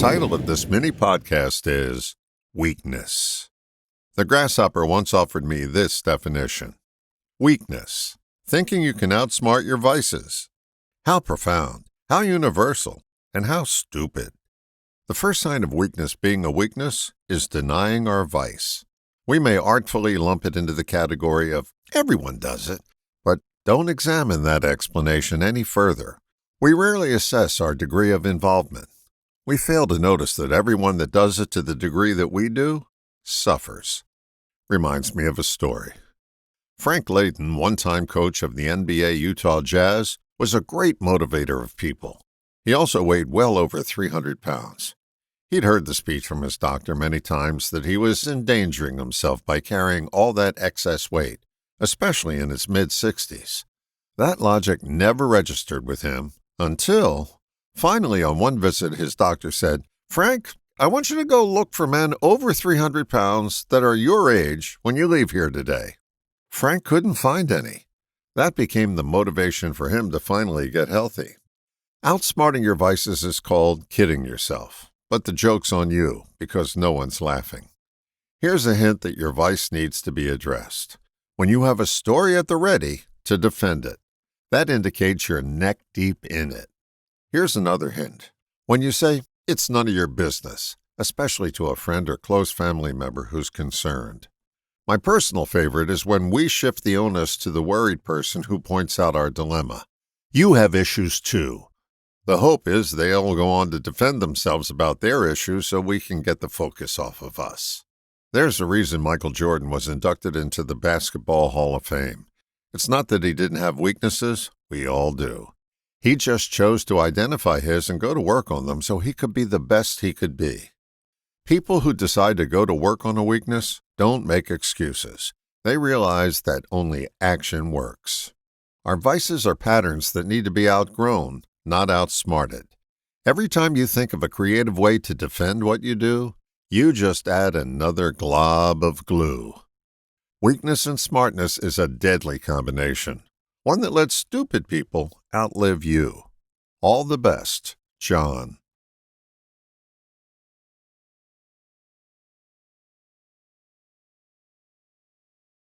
title of this mini podcast is Weakness. The Grasshopper once offered me this definition. Weakness, thinking you can outsmart your vices. How profound, how universal, and how stupid. The first sign of weakness being a weakness is denying our vice. We may artfully lump it into the category of everyone does it, but don't examine that explanation any further. We rarely assess our degree of involvement. We fail to notice that everyone that does it to the degree that we do suffers. Reminds me of a story. Frank Layden, one-time coach of the NBA Utah Jazz, was a great motivator of people. He also weighed well over 300 pounds. He'd heard the speech from his doctor many times that he was endangering himself by carrying all that excess weight, especially in his mid-60s. That logic never registered with him until, finally, on one visit, his doctor said, "Frank, I want you to go look for men over 300 pounds that are your age when you leave here today." Frank couldn't find any. That became the motivation for him to finally get healthy. Outsmarting your vices is called kidding yourself, but the joke's on you because no one's laughing. Here's a hint that your vice needs to be addressed. When you have a story at the ready, to defend it. That indicates you're neck deep in it. Here's another hint. When you say, "It's none of your business," especially to a friend or close family member who's concerned. My personal favorite is when we shift the onus to the worried person who points out our dilemma. You have issues too. The hope is they'll go on to defend themselves about their issues so we can get the focus off of us. There's a reason Michael Jordan was inducted into the Basketball Hall of Fame. It's not that he didn't have weaknesses. We all do. He just chose to identify his and go to work on them so he could be the best he could be. People who decide to go to work on a weakness don't make excuses. They realize that only action works. Our vices are patterns that need to be outgrown, not outsmarted. Every time you think of a creative way to defend what you do, you just add another glob of glue. Weakness and smartness is a deadly combination, one that lets stupid people outlive you. All the best, John.